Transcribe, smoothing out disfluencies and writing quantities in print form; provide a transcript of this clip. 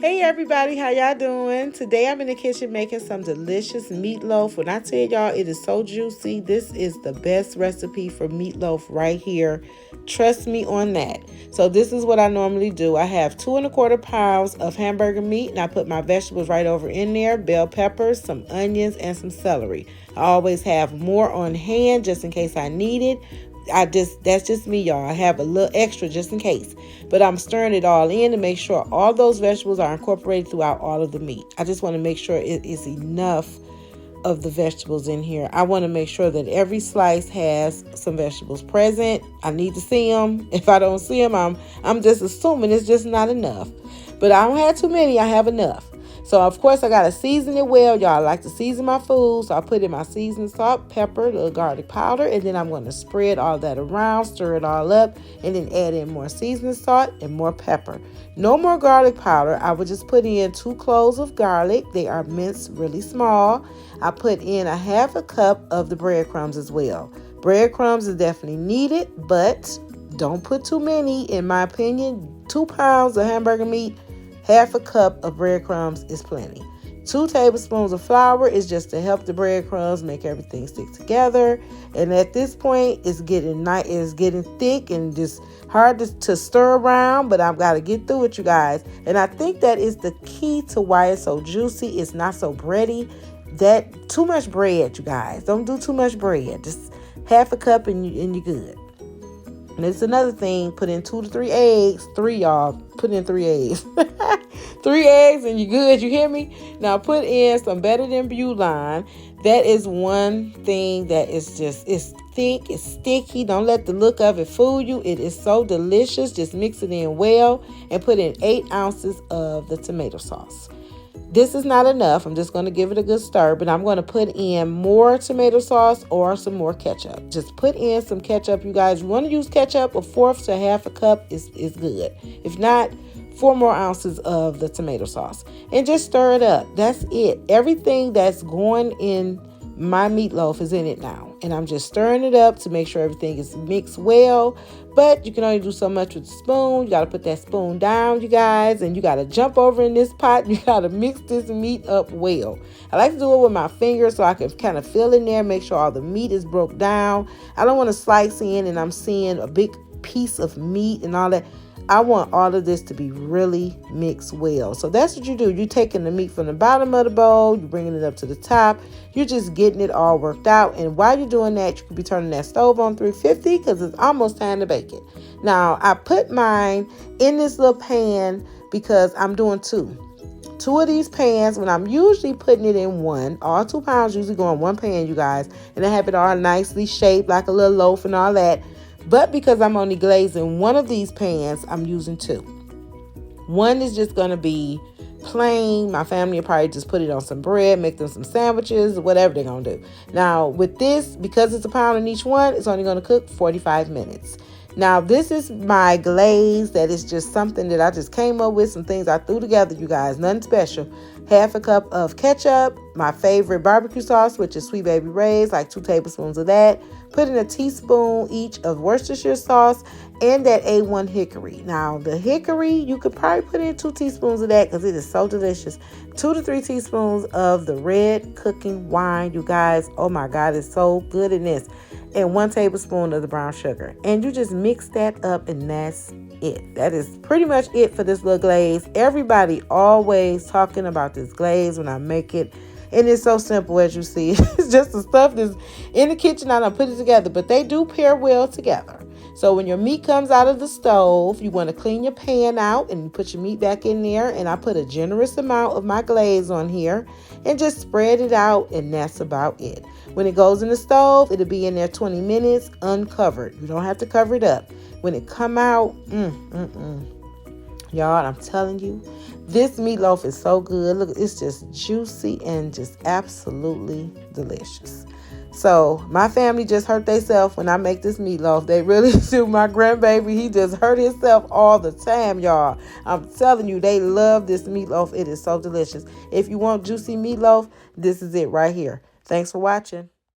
Hey everybody, how y'all doing? Today I'm in the kitchen making some delicious meatloaf. When I tell y'all it is so juicy, this is the best recipe for meatloaf right here. Trust me on that. So this is what I normally do. I have 2¼ pounds of hamburger meat and I put my vegetables right over in there, bell peppers, some onions, and some celery. I always have more on hand just in case I need it. That's just me, y'all. I have a little extra just in case. But I'm stirring it all in to make sure all those vegetables are incorporated throughout all of the meat. I just want to make sure it is enough of the vegetables in here. I want to make sure that every slice has some vegetables present. I need to see them. If I don't see them, I'm just assuming it's just not enough. But I don't have too many. I have enough. So, of course, I got to season it well. Y'all, I like to season my food. So, I put in my seasoned salt, pepper, little garlic powder, and then I'm going to spread all that around, stir it all up, and then add in more seasoned salt and more pepper. No more garlic powder. I would just put in 2 cloves of garlic. They are minced really small. I put in a 1/2 cup of the breadcrumbs as well. Breadcrumbs is definitely needed, but don't put too many. In my opinion, 2 pounds of hamburger meat, 1/2 cup of breadcrumbs is plenty. 2 tablespoons of flour is just to help the breadcrumbs make everything stick together. And at this point, it's getting thick and just hard to stir around, but I've got to get through it, you guys. And I think that is the key to why it's so juicy. It's not so bready. That too much bread, you guys. Don't do too much bread. Just 1/2 cup and you're good. And it's another thing, put in 2 to 3 eggs. 3, y'all. Put in 3 eggs. 3 eggs and you're good. You hear me? Now put in some better than Bouillon. That is one thing that is it's thick, it's sticky. Don't let the look of it fool you. It is so delicious. Just mix it in well and put in 8 ounces of the tomato sauce. This is not enough. I'm just going to give it a good stir, but I'm going to put in more tomato sauce or some more ketchup. Just put in some ketchup, you guys. You want to use ketchup, 1/4 to 1/2 cup is good. If not, 4 more ounces of the tomato sauce. And just stir it up. That's it. Everything that's going in my meatloaf is in it now. And I'm just stirring it up to make sure everything is mixed well. But you can only do so much with the spoon. You got to put that spoon down, you guys. And you got to jump over in this pot. You got to mix this meat up well. I like to do it with my fingers so I can kind of feel in there, make sure all the meat is broke down. I don't want to slice in and I'm seeing a big piece of meat and all that. I want all of this to be really mixed well. So that's what you do. You're taking the meat from the bottom of the bowl. You're bringing it up to the top. You're just getting it all worked out. And while you're doing that, you could be turning that stove on 350 because it's almost time to bake it. Now, I put mine in this little pan because I'm doing 2. 2 of these pans, when I'm usually putting it in one. All 2 pounds usually go in one pan, you guys. And I have it all nicely shaped like a little loaf and all that. But because I'm only glazing one of these pans, I'm using 2. One is just going to be plain. My family will probably just put it on some bread, make them some sandwiches, whatever they're going to do. Now, with this, because it's 1 pound in each one, it's only going to cook 45 minutes. Now, this is my glaze. That is just something that I just came up with, some things I threw together, you guys. Nothing special. 1/2 cup of ketchup, my favorite barbecue sauce, which is Sweet Baby Ray's, like 2 tablespoons of that. Put in a teaspoon each of Worcestershire sauce and that A1 hickory. Now, the hickory, you could probably put in 2 teaspoons of that because it is so delicious. 2 to 3 teaspoons of the red cooking wine, you guys. Oh my God, it's so good in this. And 1 tablespoon of the brown sugar. And you just mix that up and that's it. That is pretty much it for this little glaze. Everybody always talking about this glaze when I make it. And it's so simple, as you see. It's just the stuff that's in the kitchen. I don't put it together, but they do pair well together. So when your meat comes out of the stove, you want to clean your pan out and put your meat back in there. And I put a generous amount of my glaze on here and just spread it out. And that's about it. When it goes in the stove, it'll be in there 20 minutes uncovered. You don't have to cover it up. When it come out, y'all, I'm telling you, this meatloaf is so good. Look, it's just juicy and just absolutely delicious. So my family just hurt themselves when I make this meatloaf. They really do. My grandbaby, he just hurt himself all the time, y'all. I'm telling you, they love this meatloaf. It is so delicious. If you want juicy meatloaf, this is it right here. Thanks for watching.